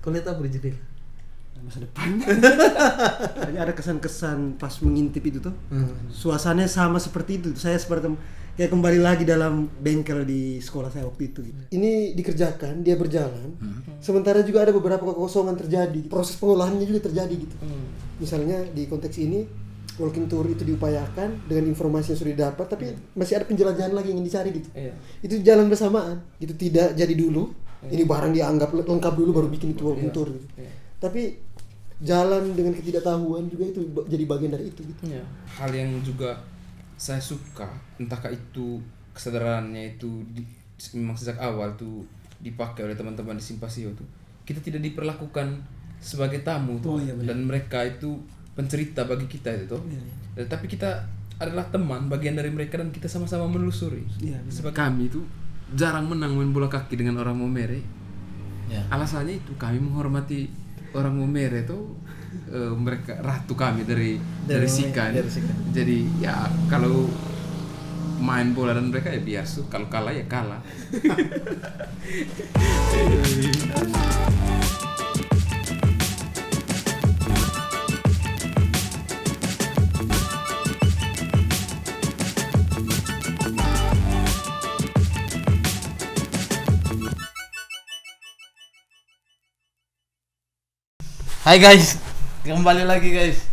Kau lihat apa di jendela? Masa depan. Jadi ada kesan-kesan pas mengintip itu tuh. Suasananya sama seperti itu. Saya seperti kayak kembali lagi dalam bengkel di sekolah saya waktu itu gitu. Ini dikerjakan, dia berjalan. Sementara juga ada beberapa kekosongan terjadi. Proses pengolahannya juga terjadi gitu. Misalnya di konteks ini walking tour itu diupayakan dengan informasi yang sudah didapat, tapi masih ada penjelajahan lagi yang ingin dicari gitu. Itu jalan bersamaan. Itu tidak jadi dulu. Ini barang dianggap lengkap dulu baru bikin itu walking tour gitu. Tapi jalan dengan ketidaktahuan juga itu jadi bagian dari itu gitu. Hal yang juga saya suka, entahkah itu kesadarannya itu memang sejak awal tuh dipakai oleh teman-teman di Simpasio tuh, kita tidak diperlakukan sebagai tamu tuh, dan mereka itu pencerita bagi kita itu tuh. Tapi kita adalah teman bagian dari mereka dan kita sama-sama menelusuri. Sebab kami itu jarang menang main bola kaki dengan orang Momere. Alasannya itu kami menghormati orang Momere itu, mereka ratu kami dari Sika. Jadi ya kalau main bola dan mereka ya biasa, kalau kalah ya kalah. Hai guys, kembali lagi guys.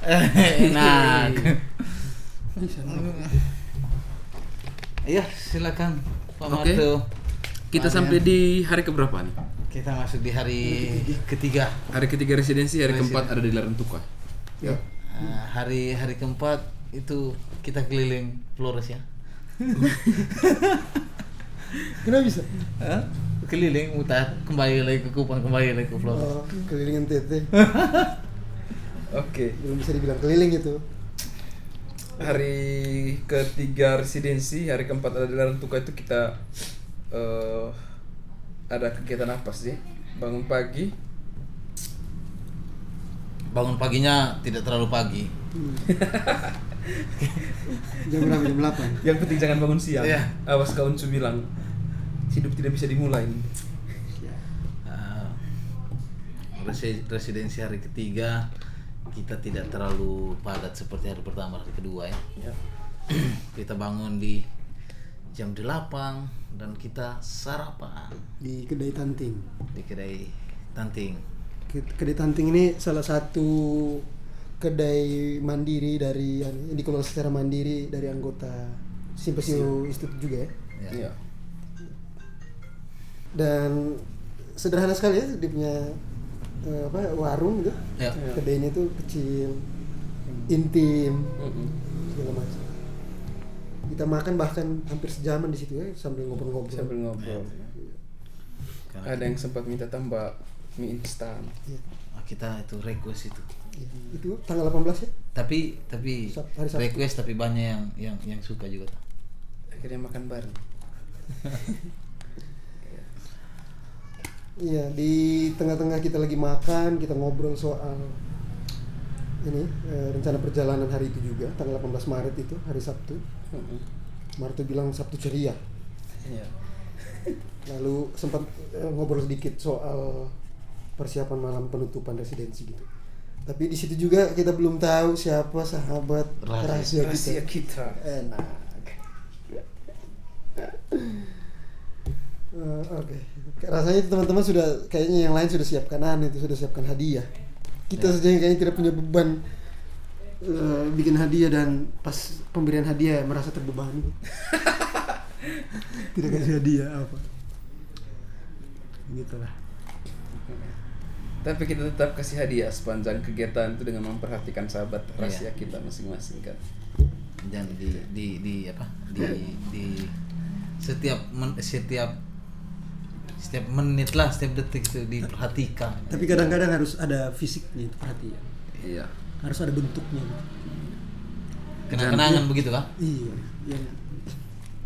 Enak. Iya, silakan Pak Marto. Kita sampai di hari keberapa nih? Kita masuk di hari ketiga. Hari ketiga residensi, hari keempat ada di Larantuka. Hari keempat itu kita keliling Flores ya. Kenapa bisa? Keliling mutar, kembali lagi ke Kupang, kembali lagi ke Flores. Keliling NTT. Oke. Belum bisa dibilang keliling itu. Hari ketiga residensi, hari keempat ada di Larantuka itu kita ada kegiatan apa sih? Bangun pagi. Bangun paginya tidak terlalu pagi. Jam berapa? Jam 8. Yang penting jangan bangun siang. Iya. Awas kawan bilang hidup tidak bisa dimulai. Residensi hari ketiga kita tidak terlalu padat seperti hari pertama, hari kedua ya. Kita bangun di jam 8 dan kita sarapan Di kedai Tanting. Kedai Tanting ini salah satu kedai mandiri dari yang dikelola secara mandiri dari anggota Simpasio Institute juga ya. Iya. Dan sederhana sekali ya dia punya warung gitu. Kedainya tuh kecil, intim, segala macam. Kita makan bahkan hampir sejaman di situ ya sambil ngobrol-ngobrol. Ada yang sempat minta tambah mie instan. Kita itu request itu. Itu tanggal 18 ya? Tapi hari Sabtu. request tapi banyak yang suka juga. Akhirnya makan bareng. Iya, di tengah-tengah kita lagi makan, kita ngobrol soal ini rencana perjalanan hari itu juga, tanggal 18 Maret itu, hari Sabtu. Marto bilang Sabtu ceria. Iya. Lalu sempat ngobrol sedikit soal persiapan malam penutupan residensi gitu. Tapi di situ juga kita belum tahu siapa sahabat rahasia kita. Enak. Oke. Rasanya teman-teman sudah, kayaknya yang lain sudah siapkan sudah siapkan hadiah. Kita saja yang kayaknya tidak punya beban bikin hadiah, dan pas pemberian hadiah merasa terbebani. Tidak kasih hadiah apa. Gitulah. Tapi kita tetap kasih hadiah sepanjang kegiatan itu dengan memperhatikan sahabat rahasia kita masing-masing kan. Dan di setiap menit lah, setiap detik itu diperhatikan. Tapi kadang-kadang harus ada fisiknya itu perhatian. Iya. Harus ada bentuknya. Kenang-kenangan begitu kan? Iya.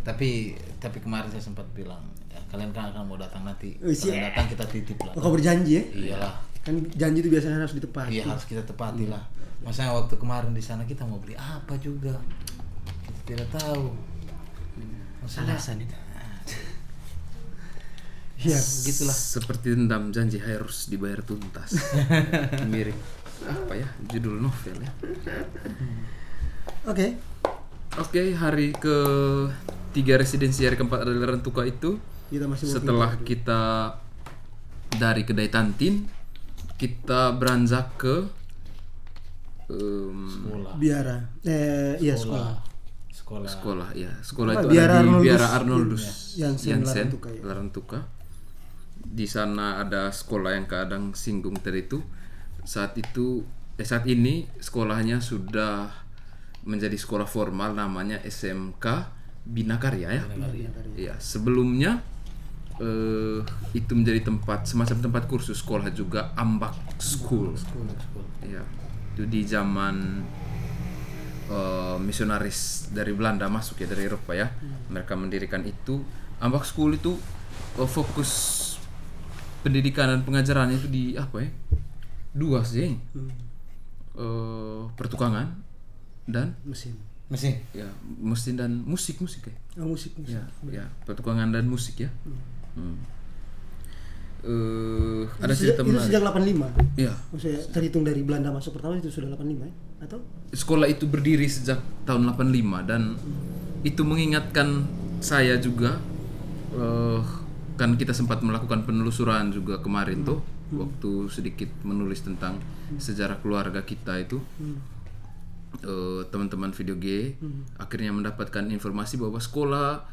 Tapi kemarin saya sempat bilang, ya, kalian kan akan mau datang nanti. Siap. Kalian datang kita titip lah. Kau berjanji ya? Iyalah. Kan janji itu biasanya harus ditepati. Iya, harus kita tepati lah. Maksudnya waktu kemarin di sana kita mau beli apa juga, kita tidak tahu. Alasan itu. Iya. Gitulah. Seperti dendam janji harus dibayar tuntas. Mirip apa ya judul novel ya. Oke, hari ke-3 residensi, hari ke-4 adalah Rentuka itu. Kita masih Setelah kita dari kedai Tantin, kita beranjak ke Biara. Iya sekolah. sekolah ya. Sekolah itu Biara ada di Arnoldus. Biara Arnoldus Jansen, Jansen, Larantuka, ya. Larantuka. Di sana ada sekolah yang kadang singgung tadi itu. Saat ini sekolahnya sudah menjadi sekolah formal, namanya SMK Bina Karya ya. Iya, sebelumnya itu menjadi semacam tempat kursus sekolah juga, Ambak School. Ya, itu di zaman misionaris dari Belanda masuk ya, dari Eropa ya. Mereka mendirikan itu. Ambak School itu fokus pendidikan dan pengajaran itu di apa ya? 2 sih. Pertukangan dan Mesin. ya, mesin dan musik ya. Oh, musik. Ya, pertukangan dan musik ya. Ada cerita Itu menarik. sejak 85. Ya, Maksudnya terhitung dari Belanda masuk pertama itu sudah 85 ya? Atau? sekolah itu berdiri sejak tahun 85 dan itu mengingatkan saya juga, kan kita sempat melakukan penelusuran juga kemarin tuh, waktu sedikit menulis tentang sejarah keluarga kita itu. Teman-teman video G akhirnya mendapatkan informasi bahwa sekolah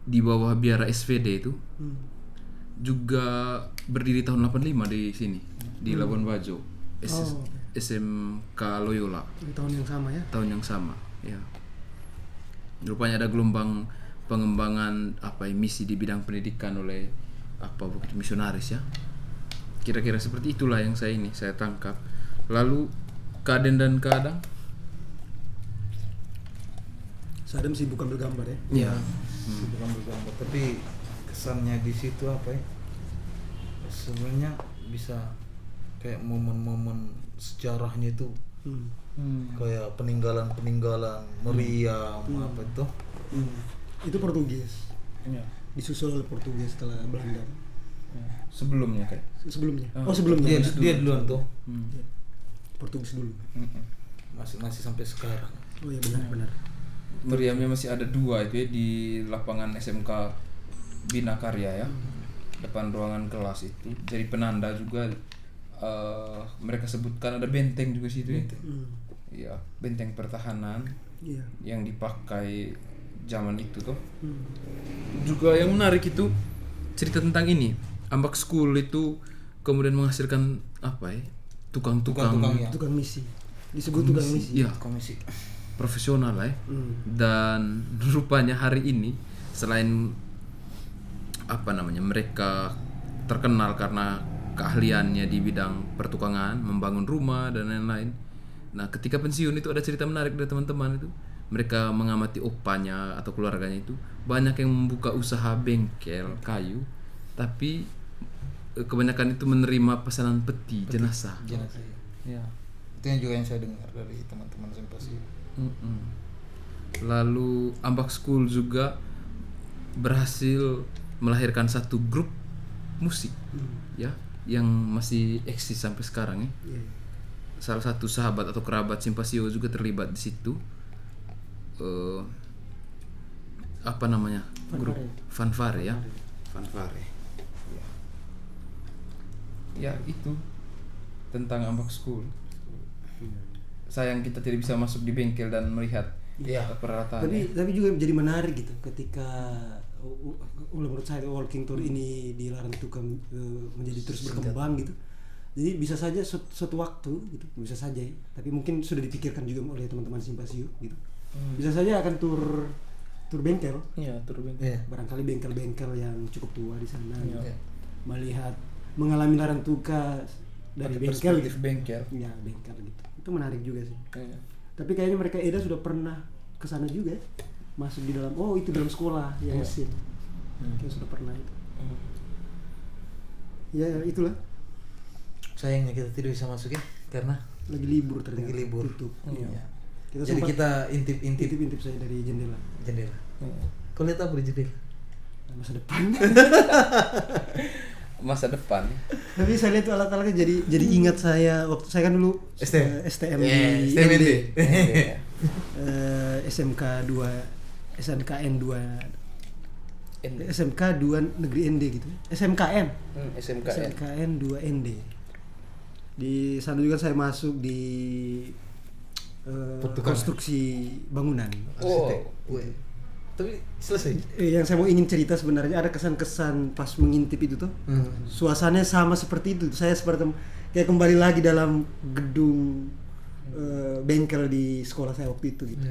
di bawah Biara SVD itu juga berdiri tahun 85 di sini, di Labuan Bajo. SMK Loyola. Di tahun yang sama ya? Tahun yang sama, ya. Rupanya ada gelombang pengembangan misi di bidang pendidikan oleh begitu misionaris ya. Kira-kira seperti itulah yang saya tangkap. Lalu Kaden dan Kadang. Sadam sibuk ambil gambar ya? Iya. Sibuk ambil gambar. Tapi kesannya di situ apa ya? Sebenarnya bisa kayak momen-momen sejarahnya itu, kayak peninggalan meriam apa itu. Itu Portugis. Ya. Disusul oleh Portugis setelah Belanda. Sebelumnya kayak. Sebelumnya. Sebelumnya. Dia duluan tuh. Portugis dulu. Masih sampai sekarang. Oh iya benar. Meriamnya masih ada 2 itu ya, di lapangan SMK Bina Karya ya. Depan ruangan kelas itu. Jadi penanda juga, mereka sebutkan ada benteng juga situ ya. Iya, benteng pertahanan. Iya. Yang dipakai zaman itu tuh. Juga yang menarik itu cerita tentang ini. Ambak School itu kemudian menghasilkan tukang-tukang Tukang misi. Disebut tukang misi. Iya, Komisi. profesional lah ya. Dan rupanya hari ini selain mereka terkenal karena keahliannya di bidang pertukangan, membangun rumah dan lain-lain. Nah, ketika pensiun itu ada cerita menarik dari teman-teman itu. Mereka mengamati opanya atau keluarganya itu banyak yang membuka usaha bengkel kayu, tapi kebanyakan itu menerima pesanan peti jenazah. Ya. Itu yang juga yang saya dengar dari teman-teman simpasi. Lalu Ambak School juga berhasil melahirkan satu grup musik ya, yang masih eksis sampai sekarang ya. Salah satu sahabat atau kerabat Simpasio juga terlibat di situ. Grup Fanfare ya. Fanfare. Ya itu tentang Ambak School. Sayang kita tidak bisa masuk di bengkel dan melihat peralatan. Tapi juga jadi menarik gitu ketika menurut saya walking tour ini di Larantuka menjadi terus berkembang gitu. Jadi bisa saja suatu waktu gitu, bisa saja ya. Tapi mungkin sudah dipikirkan juga oleh teman-teman Simpasio gitu. Bisa saja akan tur bengkel. Iya, tur bengkel. Barangkali bengkel-bengkel yang cukup tua di sana. Gitu. Melihat mengalami Larantuka dari bengkel gitu. Bengkel. Ya, bengkel gitu. Itu menarik juga sih. Tapi kayaknya mereka Eda sudah pernah ke sana juga ya. Masuk di dalam itu dalam sekolah yang mesin. Kayaknya sudah pernah itu. Ya, itulah. Sayangnya kita tidak bisa masuk ya karena Lagi libur ternyata. Lagi libur. Tutup. Iya. Kita Jadi kita intip intip saya dari jendela. Kau lihat apa di jendela? masa depan. Masa depan. Tapi saya lihat tuh alat-alatnya jadi ingat saya waktu saya kan dulu STM di STM ND. Iya. SMK 2 SNKN 2 ND. SMK 2 Negeri ND gitu. SMKN. SMKN. SMKN 2 ND. Di sana juga saya masuk di konstruksi bangunan. Oh. Tapi selesai. Yang saya mau ingin cerita sebenarnya ada kesan-kesan pas mengintip itu tuh. Suasananya sama seperti itu. Saya seperti kayak kembali lagi dalam gedung bengkel di sekolah saya waktu itu gitu.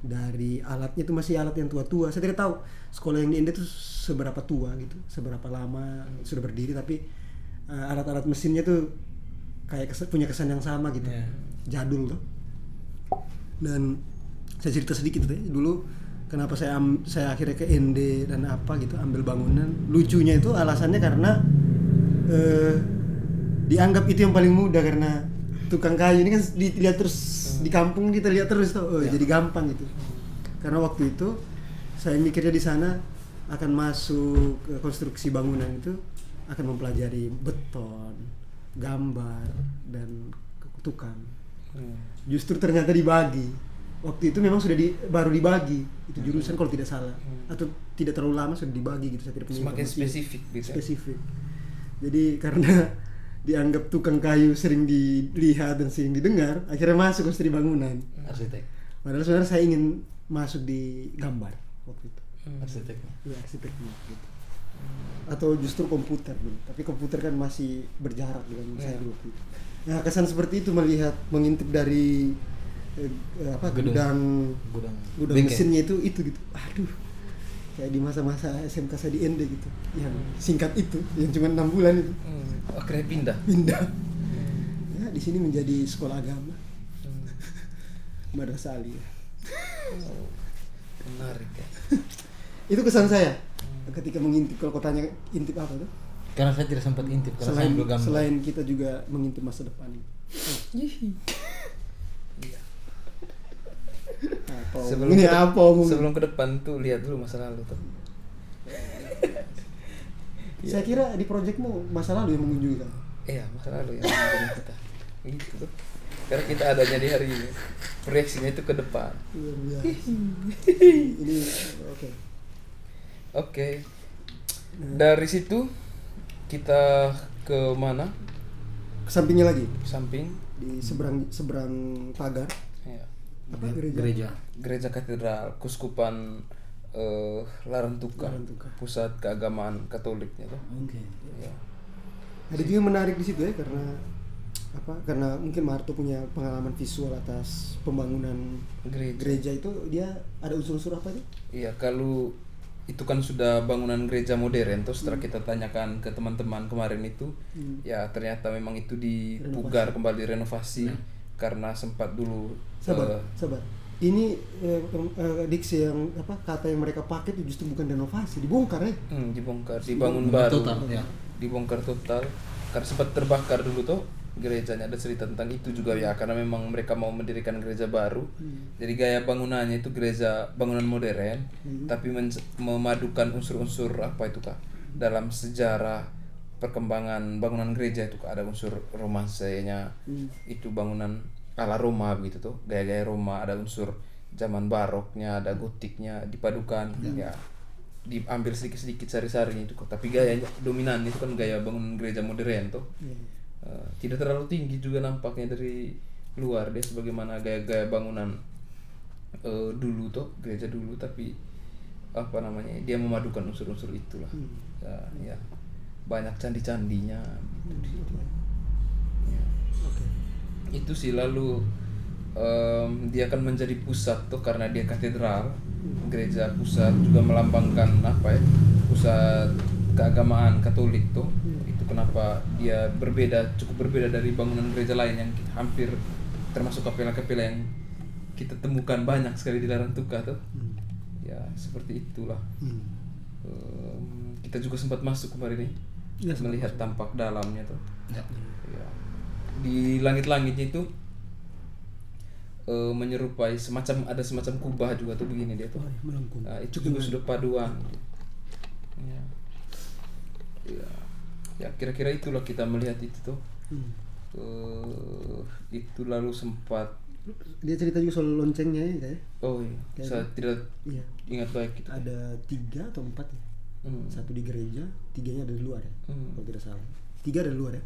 Dari alatnya itu masih alat yang tua-tua. Saya tidak tahu sekolah yang di India itu seberapa tua gitu, seberapa lama sudah berdiri, tapi alat-alat mesinnya tuh kayak punya kesan yang sama gitu. Jadul tuh. Dan saya cerita sedikit deh dulu kenapa saya akhirnya ke ND dan apa gitu ambil bangunan. Lucunya itu alasannya karena dianggap itu yang paling mudah karena tukang kayu ini kan dilihat terus di kampung, kita lihat terus tuh jadi gampang gitu. Karena waktu itu saya mikirnya di sana akan masuk konstruksi bangunan itu akan mempelajari beton, gambar dan tukang. Justru ternyata dibagi. Waktu itu memang sudah baru dibagi itu jurusan kalau tidak salah, atau tidak terlalu lama sudah dibagi gitu. Saya tidak punya Semakin informasi. spesifik gitu. Spesifik. Jadi karena dianggap tukang kayu sering dilihat dan sering didengar, akhirnya masuk konstruksi bangunan. Arsitek. Padahal sebenarnya saya ingin masuk di gambar waktu itu. Arsiteknya. Ya, arsiteknya gitu. Atau justru komputer dulu. Tapi komputer kan masih berjarak dengan saya dulu waktu itu. Nah, kesan seperti itu melihat mengintip dari gudang bengkel. mesinnya itu gitu. Aduh. Kayak di masa-masa SMK saya di ND gitu. Yang singkat itu, yang cuma 6 bulan itu. Akhirnya pindah. Ya, di sini menjadi sekolah agama. Madrasah Aliyah. Menarik ya. Itu kesan saya ketika mengintip. Kalau kau tanya intip apa tuh? Karena saya tidak sempat intip karena saya ambil gambar. Selain kita juga mengintip masa depan. Sebelum ke depan tuh lihat dulu masa lalu tuh. Saya kira di proyekmu masa lalu yang mengunjungi kamu. Iya, masa lalu yang mengunjungi kita. Gitu tuh. Karena kita adanya di hari ini. Proyeksinya itu ke depan. Luar biasa. Ini oke. Oke. Dari situ kita ke mana? Ke sampingnya lagi. Samping Di seberang pagar. ya. Apa Gereja Katedral Kuskupan Larantuka, pusat keagamaan Katoliknya tuh. Oke. Ya. Ada juga menarik di situ ya karena karena mungkin Marto punya pengalaman visual atas pembangunan gereja itu. Dia ada unsur-unsur apa itu? Iya, kalau itu kan sudah bangunan gereja modern tuh, setelah kita tanyakan ke teman-teman kemarin itu ya ternyata memang itu dipugar kembali, renovasi karena sempat dulu sabar ini diksi yang kata yang mereka pakai itu justru bukan renovasi, dibongkar ya. Dibongkar, dibangun baru total, ya. Dibongkar total karena sempat terbakar dulu tuh gerejanya. Ada cerita tentang itu juga ya, karena memang mereka mau mendirikan gereja baru. Jadi gaya bangunannya itu gereja bangunan modern, tapi memadukan unsur-unsur apa itu Kak, dalam sejarah perkembangan bangunan gereja itu Kak, ada unsur romansenya. Itu bangunan ala Roma begitu tuh, gaya-gaya Roma, ada unsur zaman baroknya, ada gotiknya dipadukan. Ya diambil sedikit-sedikit sari-sarinya itu Kak, tapi gayanya dominan itu kan gaya bangunan gereja modern tuh. Tidak terlalu tinggi juga nampaknya dari luar dia, sebagaimana gaya-gaya bangunan dulu tuh, gereja dulu, tapi apa namanya, dia memadukan unsur-unsur itulah. Ya banyak candi-candinya gitu. Ya. Itu sih. Lalu dia akan menjadi pusat tuh karena dia katedral, gereja pusat, juga melambangkan apa ya, pusat keagamaan Katolik tuh. Itu kenapa dia cukup berbeda dari bangunan gereja lain yang hampir termasuk kapela-kapela yang kita temukan banyak sekali di Larantuka tuh. Ya seperti itulah. Kita juga sempat masuk kemarin nih, melihat tampak dalamnya tuh. Ya. Di langit-langitnya itu menyerupai ada semacam kubah juga tuh, begini dia tuh. Nah, itu juga sudah paduan. Ya. Ya. Ya kira-kira itulah kita melihat itu tuh. Itu lalu sempat Dia cerita juga soal loncengnya ya kayak. oh iya, saya tidak Iya. ingat baik gitu. Ada 3 atau 4 ya. Satu di gereja, 3-nya ada di luar ya. Kalau tidak salah. 3 ada di luar ya.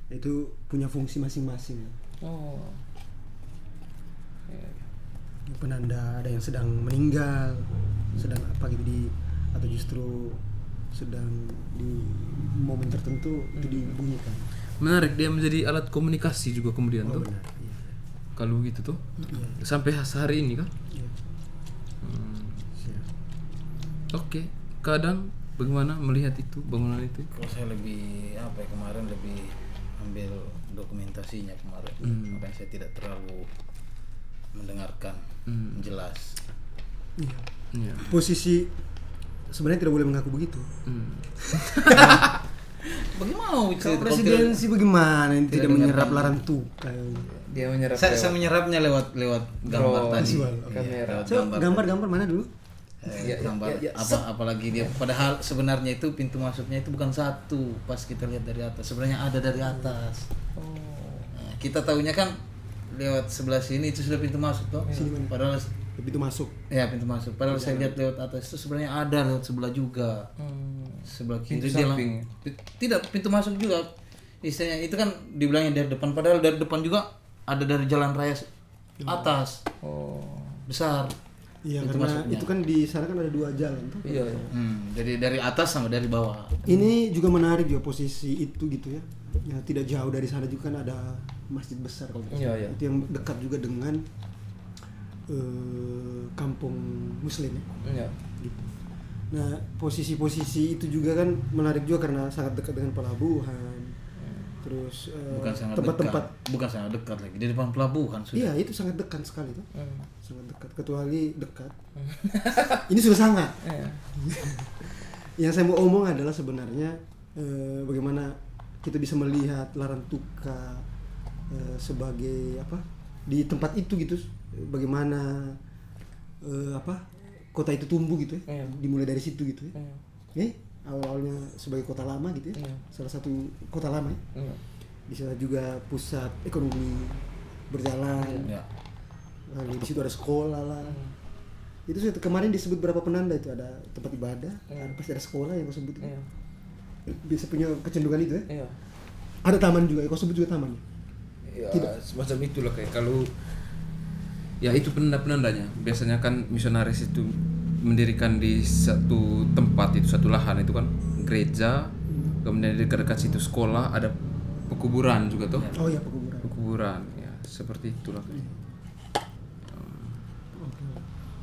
Itu punya fungsi masing-masing. Oh. Ya. Penanda ada yang sedang meninggal, sedang apa gitu atau justru sedang di momen tertentu itu dibunyikan. Menarik, dia menjadi alat komunikasi juga kemudian tuh. Benar. Iya. Kalau gitu tuh. Sampai hari ini kan? Iya. Siap. Oke. Kadang bagaimana melihat itu bangunan itu? Kalau saya lebih kemarin lebih ambil dokumentasinya kemarin, makanya saya tidak terlalu mendengarkan jelas. Iya. Iya. Posisi sebenarnya tidak boleh mengaku begitu. Bagaimau Kalau presidensi bagaimana yang tidak menyerap larang tukar? Dia menyerap saya menyerapnya lewat gambar tadi. visual. Kamera. Lewat Coba gambar-gambar mana dulu? gambar apalagi dia padahal sebenarnya itu pintu masuknya itu bukan satu pas kita lihat dari atas, sebenarnya ada dari atas. Nah, kita tahunya kan lewat sebelah sini itu sudah pintu masuk toh. Padahal Pintu masuk. ya pintu masuk. Padahal saya lihat lewat atas itu sebenarnya ada lewat sebelah juga. Sebelah kiri Pintu dia samping. tidak pintu masuk juga. Istilahnya itu kan dibilangnya dari depan, padahal dari depan juga ada dari jalan raya atas. Besar. Iya, Pintu karena masuknya. itu kan di sana kan ada 2 jalan tuh. Iya. Jadi dari atas sama dari bawah. Ini juga menarik juga posisi itu gitu ya. Ya tidak jauh dari sana juga kan ada masjid besar kalau tidak salah. Iya. Itu yang dekat juga dengan kampung muslim ya. Iya. Gitu. Nah, posisi-posisi itu juga kan menarik juga karena sangat dekat dengan pelabuhan. Terus Bukan sangat tempat-tempat dekat. Bukan sangat dekat lagi di depan pelabuhan sudah. iya itu sangat dekat sekali tuh. Sangat dekat, kecuali dekat. Ini sudah sangat. Iya. Yang saya mau omong adalah sebenarnya bagaimana kita bisa melihat Larantuka sebagai apa di tempat itu gitu, bagaimana kota itu tumbuh gitu ya, dimulai dari situ gitu ya. Awalnya sebagai kota lama gitu ya, salah satu kota lama ya. Bisa juga pusat ekonomi berjalan. Ya. Lalu di situ ada sekolah lah. Itu kemarin disebut berapa penanda itu, ada tempat ibadah, ada pasti ada sekolah yang kau sebut itu. Bisa punya kecenderungan itu ya. Iya. Ada taman juga, kau sebut juga taman. Ya, semacam itulah kayak kalau ya itu penanda-penandanya. Biasanya kan misionaris itu mendirikan di satu tempat itu, satu lahan itu kan gereja, kemudian di dekat situ sekolah, ada pekuburan juga tuh. Oh iya, pekuburan. Pekuburan ya, seperti itulah.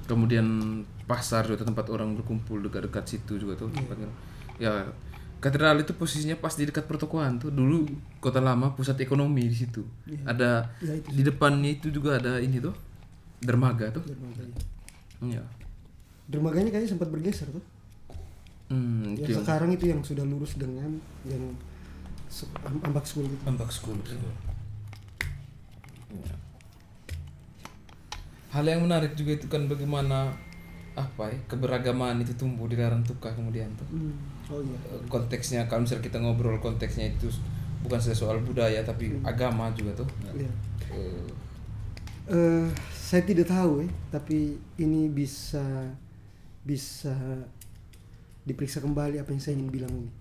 Kemudian pasar juga tempat orang berkumpul dekat-dekat situ juga tuh tempatnya. Ya, katedral itu posisinya pas di dekat pertokoan tuh. Dulu kota lama pusat ekonomi di situ. Ada di depannya itu juga ada ini tuh dermaga tuh. Dermaga, iya. Iya. Dermaganya kayaknya sempat bergeser tuh. Itu Yang sekarang itu yang sudah lurus dengan yang ambak school gitu. Ambak School. Ya. Hal yang menarik juga itu kan bagaimana keberagaman itu tumbuh di Larantuka kemudian tuh. Oh iya. Konteksnya kalau misalnya kita ngobrol konteksnya itu bukan saja soal budaya tapi agama juga tuh. Iya. Saya tidak tahu tapi ini bisa diperiksa kembali apa yang saya ingin bilang ini.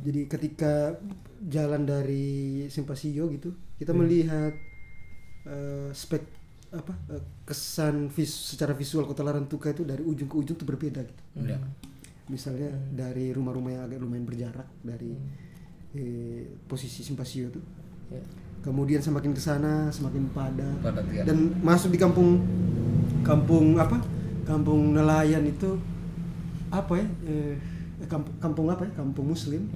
Jadi ketika jalan dari Simpasio gitu, kita melihat kesan secara visual kota Larantuka itu dari ujung ke ujung itu berbeda gitu. Misalnya dari rumah-rumah yang agak lumayan berjarak dari posisi Simpasio itu. Kemudian semakin ke sana semakin padat ya. dan masuk di kampung nelayan itu kampung muslim.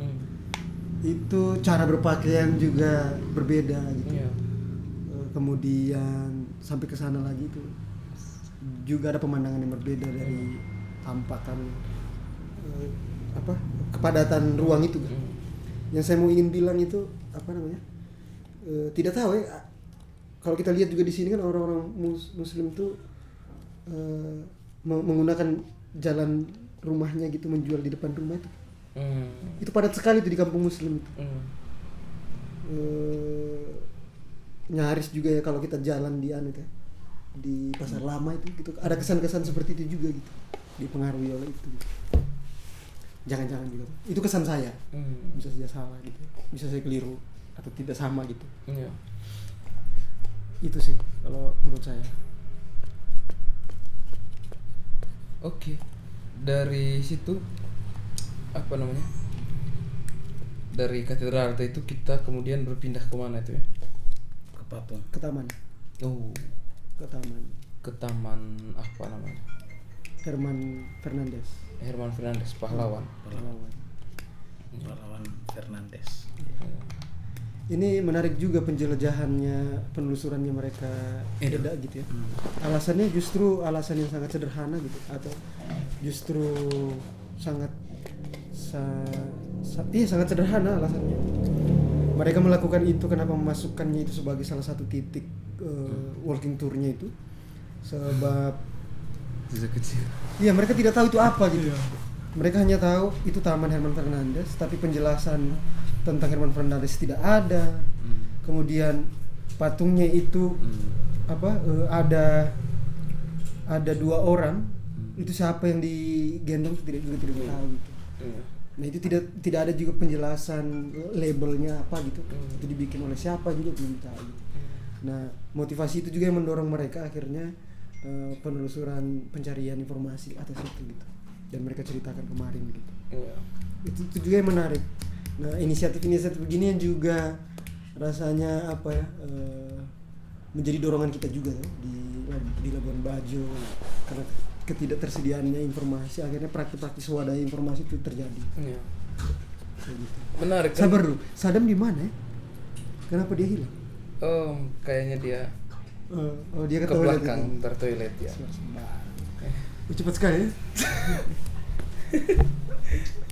Itu cara berpakaian juga berbeda gitu. Kemudian sampai ke sana lagi itu juga ada pemandangan yang berbeda dari tampakan kepadatan ruang itu kan. Yang saya mau ingin bilang itu tidak tahu ya, kalau kita lihat juga di sini kan orang-orang muslim tuh menggunakan jalan rumahnya gitu menjual di depan rumah itu. Itu padat sekali itu di kampung muslim itu. Nyaris juga ya kalau kita jalan di di pasar lama itu gitu, ada kesan-kesan seperti itu juga gitu, dipengaruhi oleh itu gitu. Jangan-jangan juga itu kesan saya, bisa saja salah gitu, bisa saya keliru atau tidak sama gitu. Itu sih kalau menurut saya. Oke. Dari situ apa namanya, dari katedral itu kita kemudian berpindah kemana itu ya? Ke patung. Ke taman. Ke taman. Ke taman apa namanya? Herman Fernandes, pahlawan. Pahlawan Fernandes. Ini menarik juga penjelajahannya, penelusurannya mereka beda gitu ya. Alasannya justru alasan yang sangat sederhana gitu, atau justru sangat sederhana alasannya. Mereka melakukan itu kenapa memasukkannya itu sebagai salah satu titik walking tournya itu, sebab kecil. Iya, mereka tidak tahu itu apa gitu. Mereka hanya tahu itu Taman Herman Fernandes, tapi penjelasan tentang Herman Fernandes tidak ada. Kemudian patungnya itu ada 2 orang. Itu siapa yang digendong tidak tahu gitu. Nah, itu tidak ada juga penjelasan labelnya apa gitu. Itu dibikin oleh siapa juga belum tahu. Nah, motivasi itu juga yang mendorong mereka akhirnya penelusuran pencarian informasi atas itu gitu. Dan mereka ceritakan kemarin gitu. Itu juga yang menarik. Nah, inisiatif begini yang juga rasanya menjadi dorongan kita juga ya, di Labuan Bajo, karena ketidaktersediaannya informasi, akhirnya praktik-praktik swadaya informasi itu terjadi. Gitu. Menarik. Sabar dulu, Saddam di mana ya? Kenapa dia hilang? Kayaknya dia dia ke belakang toilet ya. Cepat sekali ya.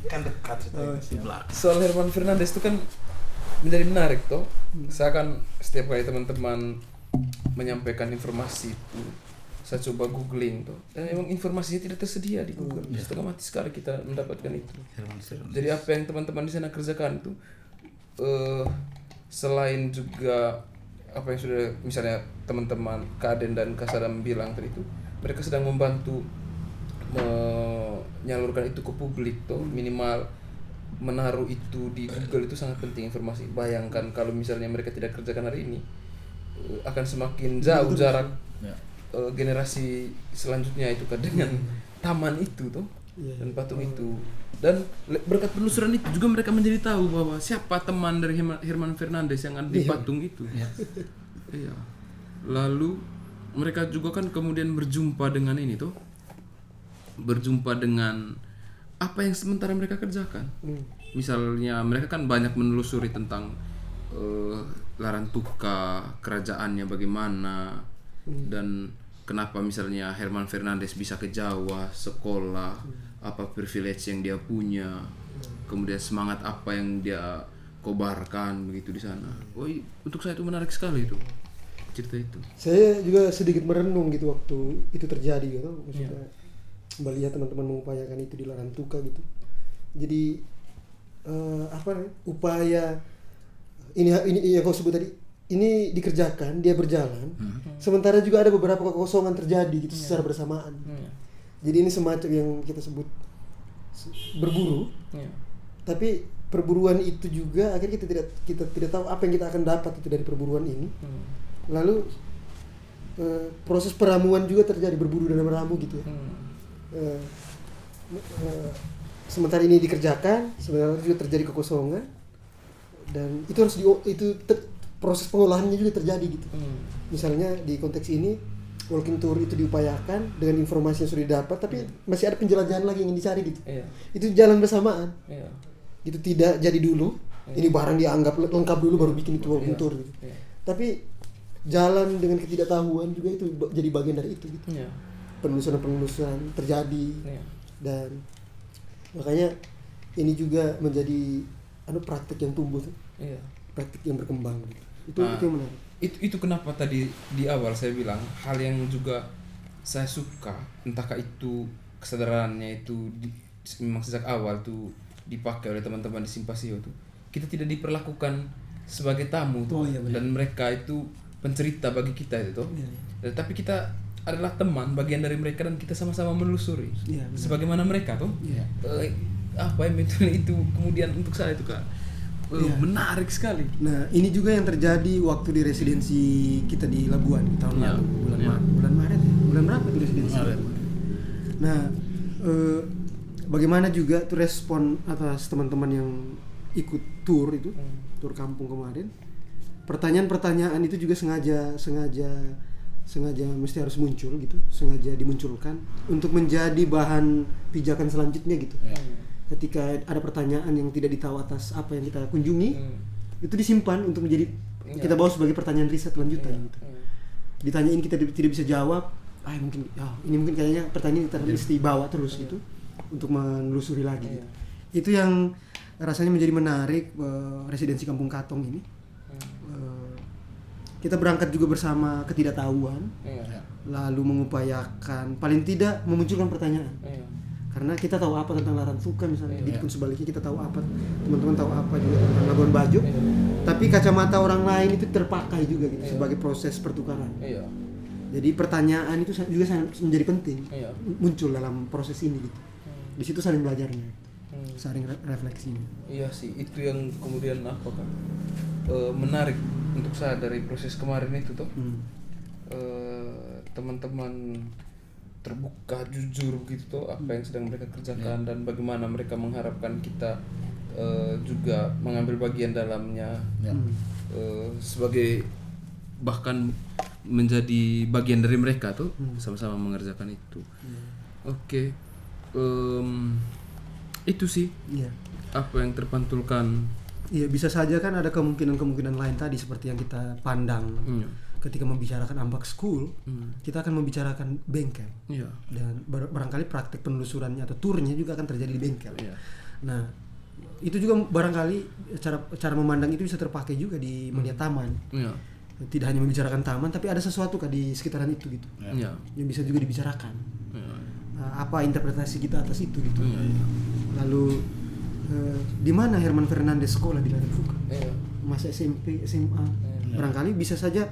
Kan dekat di belakang. Soal Herman Fernandes itu kan menjadi menarik toh. Saya kan setiap kali teman-teman menyampaikan informasi itu, saya coba googling tuh, dan emang informasinya tidak tersedia di Google. Setengah mati sekali kita mendapatkan itu. Jadi apa yang teman-teman di sana kerjakan itu, selain juga apa yang sudah misalnya teman-teman Kaden dan Kasadam bilang tadi itu, mereka sedang membantu menyalurkan itu ke publik tuh, minimal menaruh itu di Google itu sangat penting informasi. Bayangkan kalau misalnya mereka tidak kerjakan hari ini, akan semakin jauh jarak generasi selanjutnya itu kan dengan taman itu tuh dan patung itu. Dan berkat penelusuran itu juga mereka menjadi tahu bahwa siapa teman dari Herman Fernandes yang ada di patung itu. Iya. Lalu mereka juga kan kemudian berjumpa dengan ini tuh, berjumpa dengan apa yang sementara mereka kerjakan. Misalnya mereka kan banyak menelusuri tentang Larantuka, kerajaannya bagaimana, dan kenapa misalnya Herman Fernandes bisa ke Jawa, sekolah, apa privilege yang dia punya, kemudian semangat apa yang dia kobarkan begitu di sana. Untuk saya itu menarik sekali itu cerita itu. Saya juga sedikit merenung gitu waktu itu terjadi gitu, maksudnya melihat teman-teman mengupayakan itu di Larantuka gitu. Jadi upaya ini yang kau sebut tadi ini dikerjakan, dia berjalan. Sementara juga ada beberapa kekosongan terjadi gitu secara bersamaan. Jadi ini semacam yang kita sebut berburu. Tapi perburuan itu juga akhirnya kita tidak tahu apa yang kita akan dapat itu dari perburuan ini. Lalu proses peramuan juga terjadi, berburu dan meramu gitu ya. Sementara ini dikerjakan, sebenarnya juga terjadi kekosongan, dan itu harus proses pengolahannya juga terjadi gitu. Misalnya di konteks ini walking tour itu diupayakan dengan informasi yang sudah didapat, tapi masih ada penjelajahan lagi yang ingin dicari gitu. Itu jalan bersamaan. Itu tidak jadi dulu. Ini barang dianggap lengkap dulu baru bikin itu walking tour gitu. Tapi jalan dengan ketidaktahuan juga itu jadi bagian dari itu gitu. Penelusuran terjadi. Dan makanya ini juga menjadi praktik yang tumbuh tuh. Praktik yang berkembang gitu. Itu yang menarik. Itu kenapa tadi di awal saya bilang hal yang juga saya suka, entahkah itu kesadarannya itu memang sejak awal tuh dipakai oleh teman-teman di Simpasio tuh, kita tidak diperlakukan sebagai tamu tuh. Dan mereka itu pencerita bagi kita itu tuh. Tapi kita adalah teman, bagian dari mereka, dan kita sama-sama menelusuri sebagaimana mereka tuh. Apa yang betul itu kemudian untuk saya itu Kak. Menarik sekali. Nah, ini juga yang terjadi waktu di residensi kita di Labuan tahun lalu, bulan Maret ya. Bulan berapa itu residensi? Maret. Nah, bagaimana juga tuh respon atas teman-teman yang ikut tur itu, tur kampung kemarin. Pertanyaan-pertanyaan itu juga sengaja mesti harus muncul gitu, sengaja dimunculkan untuk menjadi bahan pijakan selanjutnya gitu. Ketika ada pertanyaan yang tidak ditahu atas apa yang kita kunjungi, itu disimpan untuk menjadi kita bawa sebagai pertanyaan riset lanjutan gitu. Ditanyain kita tidak bisa jawab, ini mungkin kayaknya pertanyaan kita mesti bawa terus gitu untuk menelusuri lagi gitu. Itu yang rasanya menjadi menarik residensi Kampung Katong ini. Kita berangkat juga bersama ketidaktahuan, lalu mengupayakan paling tidak memunculkan pertanyaan. Karena kita tahu apa tentang Larantuka misalnya, pun sebaliknya kita tahu apa, teman-teman tahu apa juga tentang Labuan Bajo, tapi kacamata orang lain itu terpakai juga gitu sebagai proses pertukaran. Jadi pertanyaan itu juga sangat menjadi penting, muncul dalam proses ini gitu. Di situ saling belajarnya, saling refleksinya. Iya sih, itu yang kemudian apa kan menarik untuk saya dari proses kemarin itu tuh. Teman-teman terbuka, jujur gitu tuh apa yang sedang mereka kerjakan dan bagaimana mereka mengharapkan kita juga mengambil bagian dalamnya, sebagai bahkan menjadi bagian dari mereka tuh, sama-sama mengerjakan itu. Oke. Itu sih apa yang terpantulkan. Iya, bisa saja kan ada kemungkinan lain tadi seperti yang kita pandang. Ketika membicarakan Ambak School, kita akan membicarakan bengkel. Dan barangkali praktek penelusurannya atau turnya juga akan terjadi di bengkel. Nah, itu juga barangkali cara memandang itu bisa terpakai juga di melihat taman. Tidak hanya membicarakan taman, tapi ada sesuatu di sekitaran itu gitu. Yang bisa juga dibicarakan. Apa interpretasi kita atas itu gitu. Lalu di mana Herman Fernandez sekolah di Larantuka? Masa SMP, SMA. Barangkali bisa saja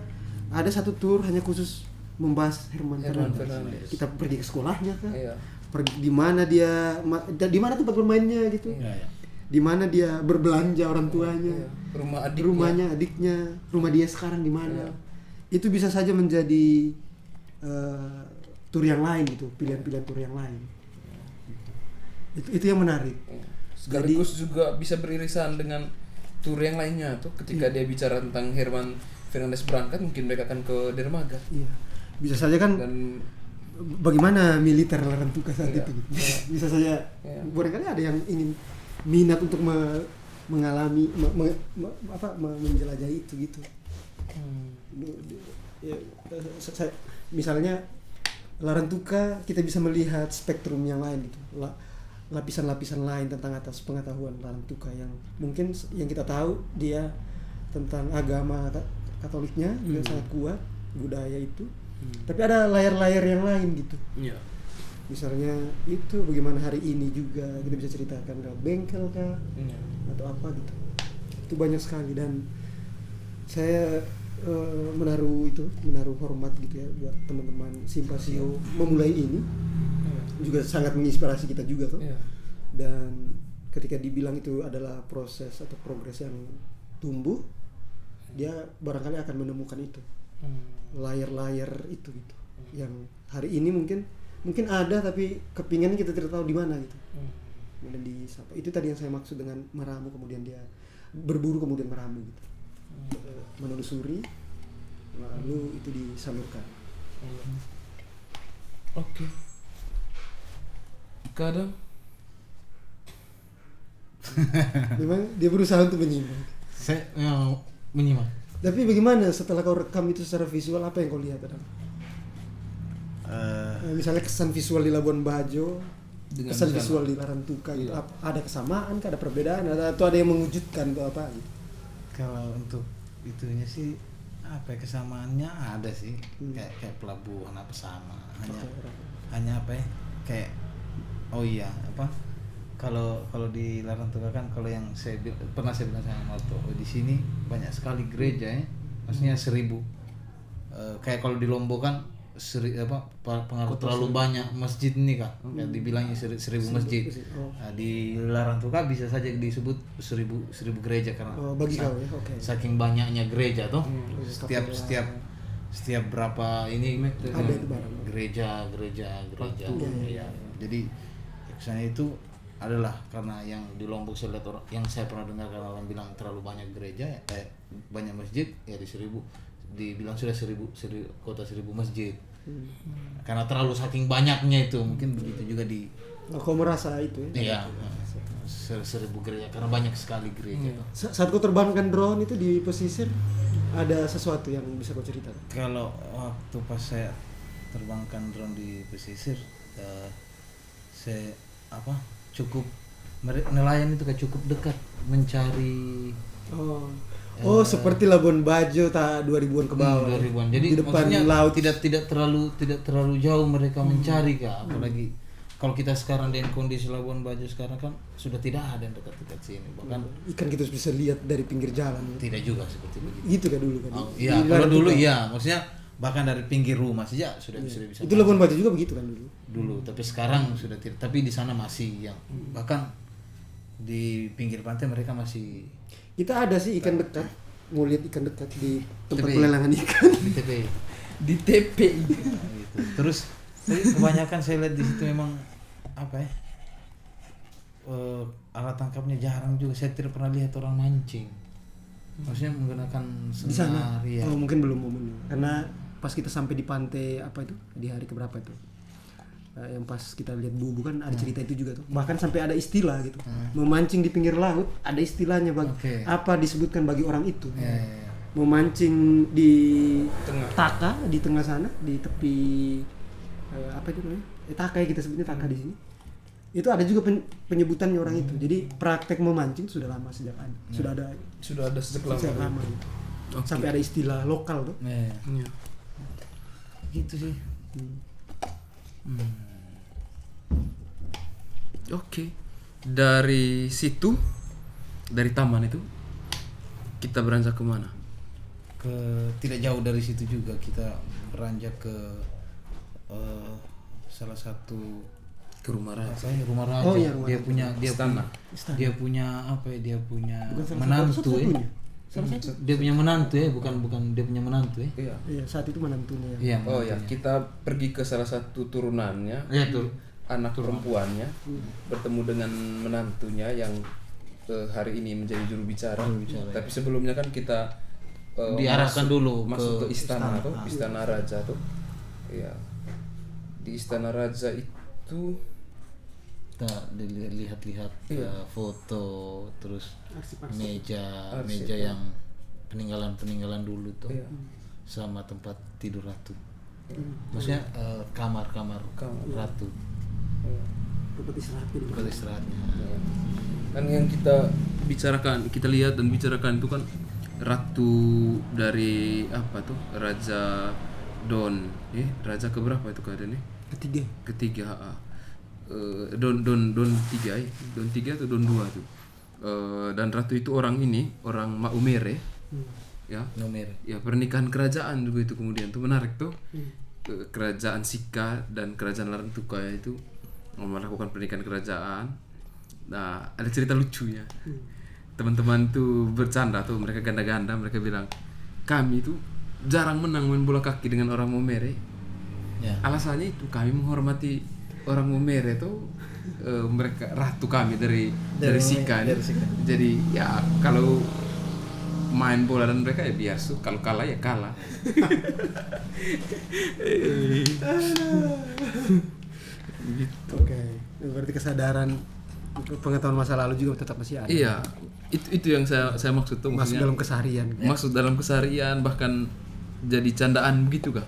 ada satu tur hanya khusus membahas Herman Fernandez. Kita pergi ke sekolahnya kan? Pergi di mana dia, di mana tempat bermainnya gitu. Di mana dia berbelanja orang tuanya. Rumahnya adiknya, rumah dia sekarang di mana. Itu bisa saja menjadi tur yang lain gitu, pilihan-pilihan tur yang lain. Itu yang menarik. Sekaligus juga bisa beririsan dengan tur yang lainnya tuh, ketika dia bicara tentang Herman Fernandez berangkat, mungkin mereka akan ke dermaga. Bisa saja kan. Dan bagaimana militer Larantuka saat itu? Bisa saja. Barangkali ada yang ingin minat untuk mengalami, menjelajahi itu gitu. Misalnya Larantuka, kita bisa melihat spektrum yang lain gitu. Lapisan-lapisan lain tentang atas pengetahuan Larantuka yang mungkin yang kita tahu dia tentang agama Katoliknya juga sangat kuat, budaya itu. Tapi ada layar-layar yang lain gitu. Misalnya itu bagaimana hari ini juga kita bisa ceritakan ke bengkel kah atau apa gitu. Itu banyak sekali dan saya menaruh hormat gitu ya buat teman-teman Simpasio memulai ini. Juga sangat menginspirasi kita juga tuh. Dan ketika dibilang itu adalah proses atau progres yang tumbuh, dia barangkali akan menemukan itu. Layar-layar itu gitu. Yang hari ini mungkin ada tapi kepingan kita tidak tahu di mana gitu. Kemudian disapa. Itu tadi yang saya maksud dengan meramu, kemudian dia berburu kemudian meramu gitu. Menelusuri lalu itu disalurkan. Oke. Kadang memang dia berusaha untuk menyimak. Saya mau menyimak. Tapi bagaimana setelah kau rekam itu secara visual, apa yang kau lihat Adam? Misalnya kesan visual di Labuan Bajo, kesan visual di Larantuka gitu. Ada kesamaan, ada perbedaan, atau ada yang mengejutkan atau apa gitu? Kalau untuk itunya sih apa ya, kesamaannya ada sih. Kayak pelabuhan apa sama. Hanya apa ya? Kayak kalau di Larantuka kan, kalau yang pernah saya bilang sama Malto, di sini banyak sekali gereja ya, maksudnya 1000. Kayak kalau di Lombok kan pengaruh terlalu banyak masjid nih Kak, yang dibilangnya 1000 masjid. Nah, di Larantuka bisa saja disebut 1000 gereja karena bagi kau ya, oke. saking banyaknya gereja toh. Setiap berapa ini ada itu barang. gereja. Ya. Jadi kesannya itu adalah karena yang di Lombok saya lihat orang, yang saya pernah dengar karena orang bilang terlalu banyak gereja, banyak masjid ya, di 1000 dibilang sudah 1000 kota 1000 masjid. Karena terlalu saking banyaknya itu, mungkin begitu juga di Kau merasa itu ya? Iya. 1000 gereja karena banyak sekali gereja. Saat kau terbangkan drone itu di pesisir, ada sesuatu yang bisa kau ceritakan? Kalau waktu pas saya terbangkan drone di pesisir, saya cukup nelayan itu cukup dekat mencari. Seperti Labuan Bajo 2000-an ke bawah. 2000-an. Jadi di depan laut tidak terlalu jauh mereka mencari Kak. Apalagi kalau kita sekarang dengan kondisi Labuan Bajo sekarang kan sudah tidak ada yang dekat-dekat sini. Bahkan ikan kita bisa lihat dari pinggir jalan. Tidak juga seperti begitu. Gitu kan dulu kan. Iya, kalau dulu iya, maksudnya bahkan dari pinggir rumah saja sudah bisa. Itu Labuan Bajo juga begitu kan dulu. Tapi sekarang sudah tidak. Tapi di sana masih yang bahkan di pinggir pantai mereka masih. Kita ada sih ikan dekat, mau lihat ikan dekat di tempat TPI. pelelangan ikan. Di TPI. Gitu. Terus kebanyakan saya lihat di situ memang alat tangkapnya jarang juga. Saya tidak pernah lihat orang mancing. Maksudnya menggunakan senar. Di sana. Ya. Mungkin belum momennya. Karena pas kita sampai di pantai di hari keberapa itu? Yang pas kita lihat bubu kan ada cerita itu juga tuh. Bahkan sampai ada istilah gitu. Memancing di pinggir laut ada istilahnya apa disebutkan bagi orang itu. Memancing di Taka di tengah sana, di tepi apa itu namanya? Taka ya, kita sebutnya Taka di sini. Itu ada juga penyebutannya orang itu. Jadi praktek memancing sudah lama sejak ada. Sudah ada sejak lama gitu. Sampai ada istilah lokal tuh. Gitu sih. Oke. Dari situ, dari taman itu kita beranjak kemana? Tidak jauh dari situ juga kita beranjak ke salah satu Ke rumah raja. Rumah raja. Oh, iya, rumah dia raja. punya Istana. dia punya dia punya Bukan salah menantu satu-satunya. dia punya menantu bukan dia punya menantu Iya. Iya, saat itu menantunya. Iya. Oh ya, kita pergi ke salah satu turunannya. Iya tuh. Anak perempuannya bertemu dengan menantunya yang hari ini menjadi juru bicara. Tapi sebelumnya kan kita diarahkan dulu masuk ke istana tuh, istana raja tuh. Iya. Di istana raja itu kita lihat-lihat foto, terus meja yang peninggalan dulu tuh. Iya. Sama tempat tidur ratu. Maksudnya kamar ratu. Tempat istirahatnya. Kan yang kita lihat dan bicarakan itu kan ratu dari apa tuh, Raja Don, raja keberapa itu keadaannya? Ketiga. Don 3 Don 3 atau Don 2 tuh. Dan ratu itu orang Maumere. Ya. Nomere. Ya, pernikahan kerajaan juga itu kemudian tuh menarik tuh. Kerajaan Sika dan kerajaan Larantuka itu melakukan pernikahan kerajaan. Nah, ada cerita lucunya. Teman-teman tuh bercanda tuh, mereka ganda-ganda, mereka bilang, "Kami tuh jarang menang main bola kaki dengan orang Maumere." Ya. Alasannya itu kami menghormati orang Maumere tuh, mereka ratu kami dari Sika. Jadi ya kalau main bola dan mereka ya biasa, kalau kalah ya kalah. Gitu. Oke. Berarti kesadaran pengetahuan masa lalu juga tetap masih ada. Iya, itu yang saya maksud tuh, masuk dalam keseharian. Masuk dalam keseharian, bahkan jadi candaan begitu kah?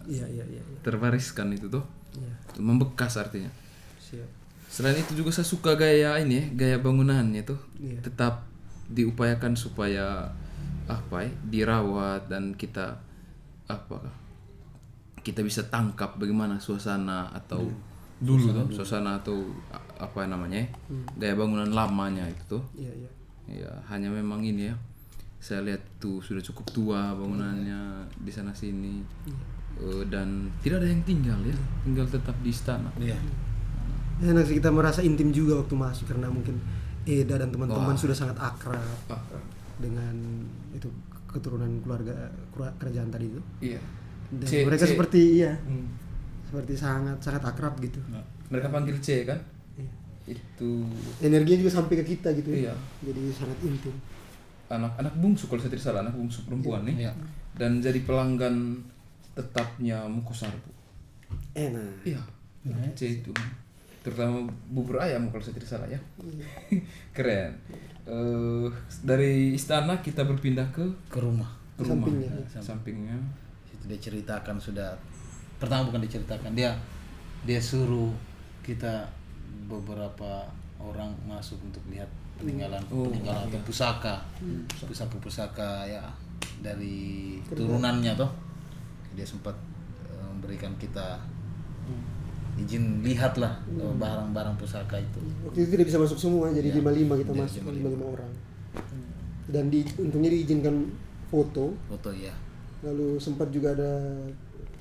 Iya. Terwariskan itu tuh. Iya. Membekas artinya. Siap. Selain itu juga saya suka gaya bangunannya tuh. Iya. Tetap diupayakan supaya dirawat dan kita bisa tangkap bagaimana suasana atau dulu tuh suasana atau apa namanya gaya bangunan lamanya itu tuh. Iya. Ya hanya memang ini ya, saya lihat tuh sudah cukup tua bangunannya di sana sini. Dan tidak ada yang tinggal ya, tinggal tetap di istana. Iya. Enak sih, kita merasa intim juga waktu masuk karena mungkin Eda dan teman-teman sudah sangat akrab dengan itu keturunan keluarga kerajaan tadi itu. Iya. Dan mereka seperti seperti sangat akrab gitu. Mereka panggil C kan? Iya. Itu Energinya juga sampai ke kita gitu. Iya. Jadi sangat intim. Anak bungsu kalau saya tidak salah, anak bungsu perempuan nih. Iya. Dan jadi pelanggan tetapnya Mukosar Bu. Enak. Iya. C itu. Terutama bubur ayam kalau saya tidak salah ya. Keren. Dari istana kita berpindah ke rumah. Sampingnya. Sampingnya. Itu dia ceritakan sudah. Pertama bukan diceritakan, dia suruh kita beberapa orang masuk untuk lihat peninggalan atau pusaka ya dari turunannya toh. Dia sempat memberikan kita izin lihatlah barang-barang pusaka itu. Waktu itu tidak bisa masuk semua, jadi 55 kita masuk, 55 orang. Dan untungnya diizinkan foto ya. Lalu sempat juga ada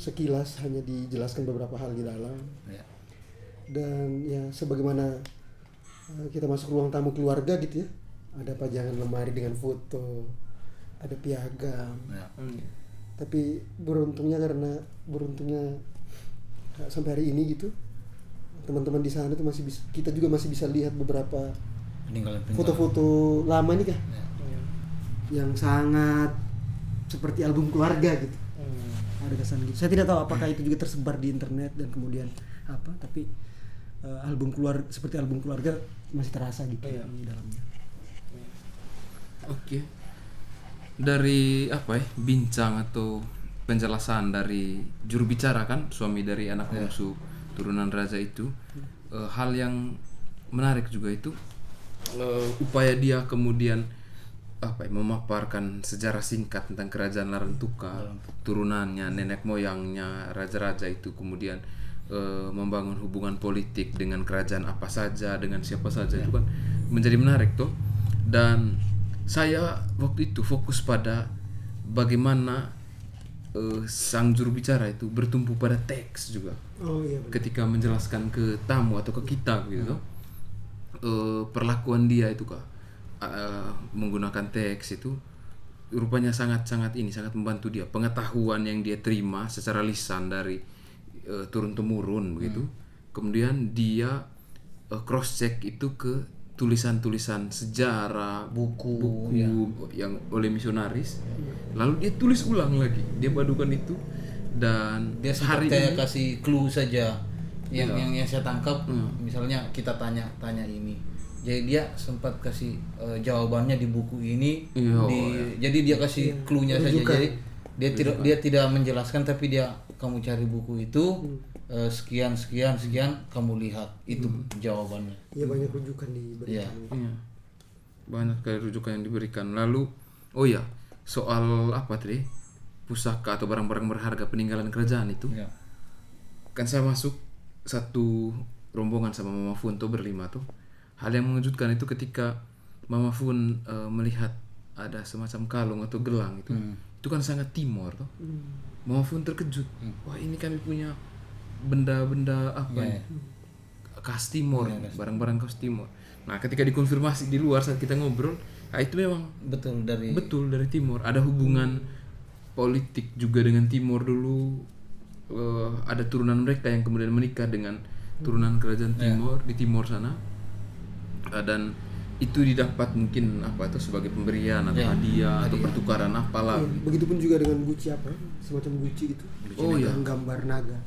sekilas hanya dijelaskan beberapa hal di dalam. Ya. Dan ya sebagaimana kita masuk ruang tamu keluarga gitu ya, ada pajangan lemari dengan foto, ada piagam. Ya. Tapi beruntungnya sampai hari ini gitu, teman-teman di sana tuh kita juga masih bisa lihat beberapa Peninggalan. foto-foto lama nih kah, yang sangat seperti album keluarga gitu. Ada kesan gitu. Saya tidak tahu apakah itu juga tersebar di internet dan kemudian apa, tapi seperti album keluarga masih terasa gitu di dalamnya. Oke. Dari bincang atau penjelasan dari juru bicara kan, suami dari anak bungsu turunan raja itu, hal yang menarik juga itu upaya dia kemudian memaparkan sejarah singkat tentang kerajaan Larantuka, turunannya, nenek moyangnya raja-raja itu, kemudian membangun hubungan politik dengan kerajaan apa saja, dengan siapa saja, itu kan menjadi menarik tuh. Dan saya waktu itu fokus pada bagaimana sang juru bicara itu bertumpu pada teks juga. Ketika menjelaskan ke tamu atau ke kita gitu, perlakuan dia itu kak menggunakan teks itu rupanya sangat membantu dia, pengetahuan yang dia terima secara lisan dari turun temurun begitu. Kemudian dia cross check itu ke tulisan-tulisan sejarah, buku yang oleh misionaris, lalu dia tulis ulang lagi, dia padukan itu. Dan dia hari ini kasih clue saja yang saya tangkap. Misalnya kita tanya ini, jadi dia sempat kasih jawabannya di buku ini. Jadi dia kasih clue-nya saja. Jadi dia tidak menjelaskan, tapi kamu cari buku itu, sekian kamu lihat itu jawabannya. Iya, banyak rujukan diberikan. Iya. Banyak sekali rujukan yang diberikan. Lalu soal apa tadi? Pusaka atau barang-barang berharga peninggalan kerajaan itu. Ya. Kan saya masuk satu rombongan sama Mama Fun tuh berlima tuh. Hal yang mengejutkan itu ketika Mama Fun melihat ada semacam kalung atau gelang itu. Itu kan sangat Timor tuh. Mama Fun terkejut. Wah, ini kami punya benda-benda apa ya? Khas Timor, barang-barang khas Timor. Nah, ketika dikonfirmasi di luar saat kita ngobrol, itu memang betul dari Timor. Ada hubungan politik juga dengan Timor dulu. Ada turunan mereka yang kemudian menikah dengan turunan kerajaan Timor di Timor sana. Dan itu didapat mungkin sebagai pemberian atau hadiah atau pertukaran apalah. Begitupun juga dengan guci semacam guci gitu. Yang gambar naga.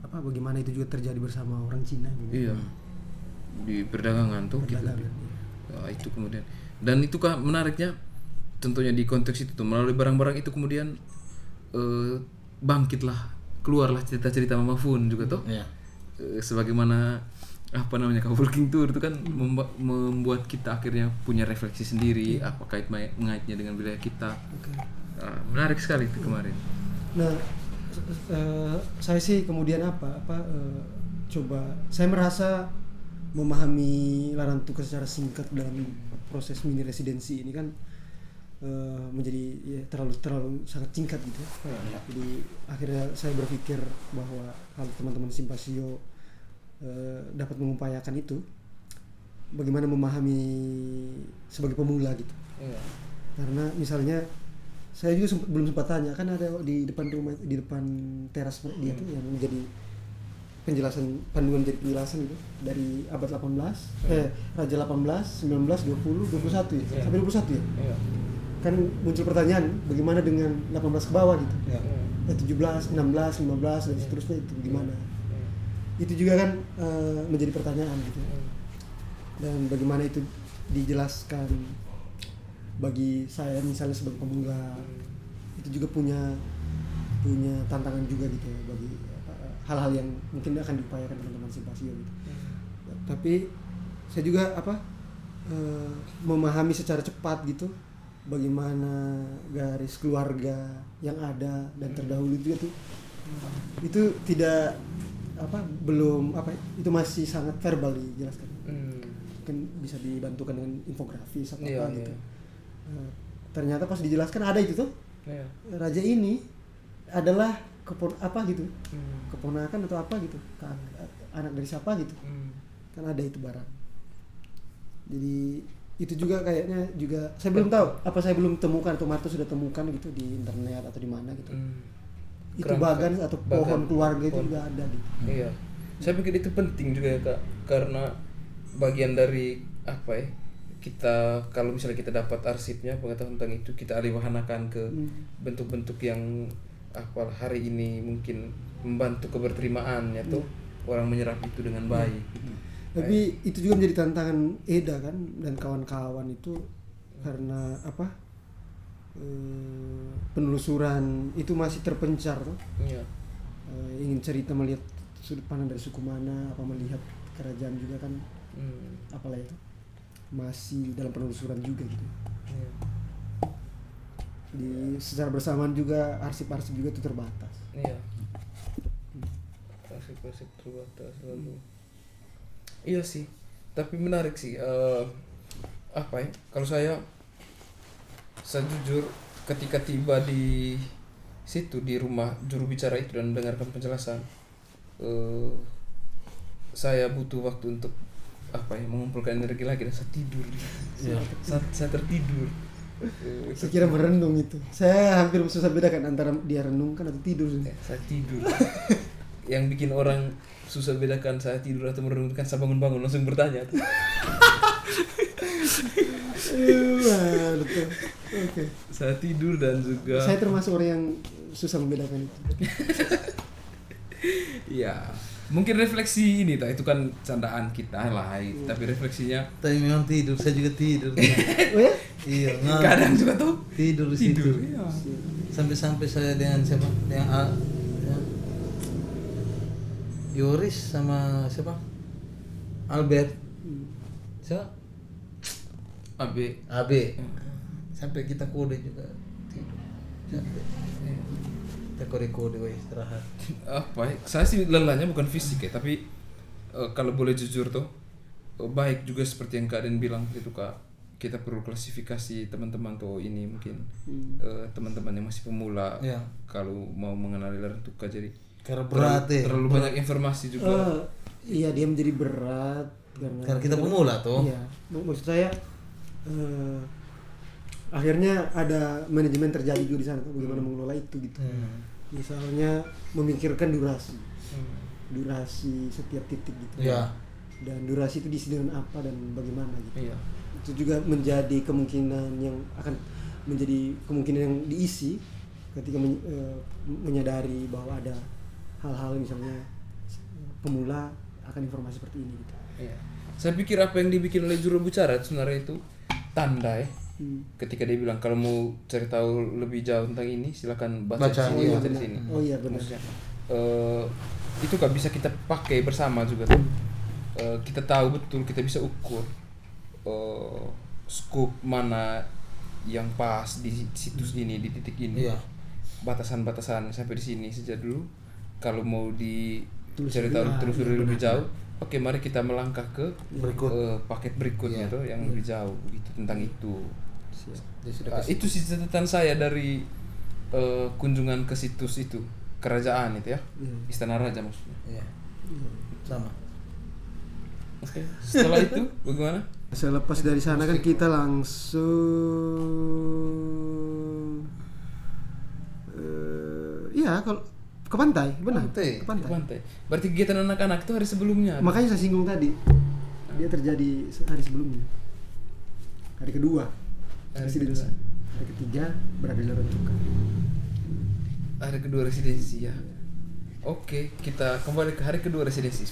Bagaimana itu juga terjadi bersama orang Cina gitu. Iya. Di perdagangan tuh gitu. Itu kemudian. Dan itu kan menariknya, tentunya di konteks itu tuh, melalui barang-barang itu kemudian keluarlah cerita-cerita Mama Fun juga tuh. Sebagaimana couple king tour itu kan membuat kita akhirnya punya refleksi sendiri apa mengaitnya dengan wilayah kita. Menarik sekali itu kemarin. Nah, saya sih kemudian coba saya merasa memahami Larang Tuka secara singkat dalam proses mini residensi ini kan menjadi ya, terlalu sangat singkat gitu. Jadi akhirnya saya berpikir bahwa kalau teman-teman Simpasio dapat mengupayakan itu, bagaimana memahami sebagai pemula gitu. Karena misalnya saya juga belum sempat tanya, kan ada di depan rumah, di depan teras dia tuh yang menjadi penjelasan, panduan jadi penjelasan gitu dari abad 18, Raja 18, 19, 20, 21 ya, sampai 21 ya. Kan muncul pertanyaan, bagaimana dengan 18 ke bawah gitu. 17, 16, 15 dan seterusnya itu gimana. Itu juga kan menjadi pertanyaan gitu. Dan bagaimana itu dijelaskan bagi saya misalnya sebagai pemula, itu juga punya tantangan juga gitu ya, bagi hal-hal yang mungkin akan diupayakan teman-teman Simpasio gitu. Tapi saya juga memahami secara cepat gitu bagaimana garis keluarga yang ada dan terdahulu juga tuh itu tidak belum itu masih sangat verbal dijelaskan. Mungkin bisa dibantukan dengan infografis atau apa gitu. Ternyata pas dijelaskan ada itu tuh. Raja ini adalah keponakan atau apa gitu, anak dari siapa gitu. Kan ada itu barang. Jadi itu juga kayaknya juga saya belum tahu, saya belum temukan atau Marto sudah temukan gitu di internet atau di mana gitu. Itu bagan atau pohon keluarga itu juga ada gitu. Iya. Saya pikir itu penting juga ya Kak, karena bagian dari kita kalau misalnya kita dapat arsipnya, pengetahuan tentang itu, kita alihwahanakan ke bentuk-bentuk yang hari ini mungkin membantu keberterimaannya tuh orang menyerap itu dengan baik. Tapi itu juga menjadi tantangan Eda kan dan kawan-kawan itu karena penelusuran itu masih terpencar tuh. Ingin cerita melihat sudut pandang dari suku mana, melihat kerajaan juga kan, apalah itu masih dalam penelusuran juga gitu. Di secara bersamaan juga arsip-arsip juga itu terbatas. Arsip-arsip terbatas lalu. Iya sih, tapi menarik sih. Kalau saya jujur ketika tiba di situ di rumah juru bicara itu dan mendengarkan penjelasan, saya butuh waktu untuk mengumpulkan energi lagi dan saya tidur. Saya tertidur. Saya kira merenung itu. Saya hampir susah bedakan antara dia renungkan atau tidur. Saya tidur. Yang bikin orang susah bedakan saya tidur atau merenungkan, saya bangun-bangun langsung bertanya. Betul. Oke. Saya tidur dan juga saya termasuk orang yang susah membedakan itu. Iya. Mungkin refleksi ini itu kan candaan kita lah, tapi refleksinya. Tapi memang tidur, saya juga tidur. Oh ya? Iya. Kadang juga tuh tidur di situ. Iya. Sampai saya dengan siapa? Dengan Yoris sama siapa? Albert. Siapa? AB. Sampai kita kode juga tidur. Sampai. Kita kode-kode istirahat. Saya sih lelahnya bukan fisik ya, tapi kalau boleh jujur tuh baik juga seperti yang Kak Den bilang itu Kak. Kita perlu klasifikasi teman-teman tuh ini mungkin teman-teman yang masih pemula kalau mau mengenali Larang Tuka, jadi karena berat terlalu banyak informasi juga. Iya, dia menjadi berat karena kita pemula tuh. Iya, maksud saya akhirnya ada manajemen terjadi juga di sana, bagaimana mengelola itu gitu. Misalnya memikirkan durasi setiap titik gitu. Dan durasi itu diisi dengan apa dan bagaimana gitu. Itu juga menjadi kemungkinan yang akan menjadi kemungkinan yang diisi ketika menyadari bahwa ada hal-hal misalnya pemula akan informasi seperti ini gitu. Saya pikir apa yang dibikin oleh juru bicara sebenarnya itu tanda ketika dia bilang kalau mau cari tahu lebih jauh tentang ini silakan baca di sini. Oh iya benar. Itu kan bisa kita pakai bersama juga tuh. Kita tahu betul, kita bisa ukur scoop mana yang pas di situs ini, di titik ini. batasan-batasan sampai di sini saja dulu. Kalau mau Telusuri, telusuri lebih jauh, oke mari kita melangkah ke paket berikutnya Iya. tuh yang lebih jauh begitu tentang itu. Dia sudah kasih. Itu sih catatan saya dari kunjungan ke situs itu, kerajaan itu ya, Istana Raja maksudnya. Iya. Sama. Oke, setelah itu bagaimana? Selepas dari sana kan kita langsung iya kalau ke pantai, benar. Pantai. Ke pantai. Ke pantai. Berarti kegiatan anak-anak itu hari sebelumnya. Makanya saya singgung tadi. Dia terjadi hari sebelumnya. Hari kedua. Residensi. Hari ketiga berada di Lorong Cuka. Hari kedua residensi ya. Oke, kita kembali ke hari kedua residensi.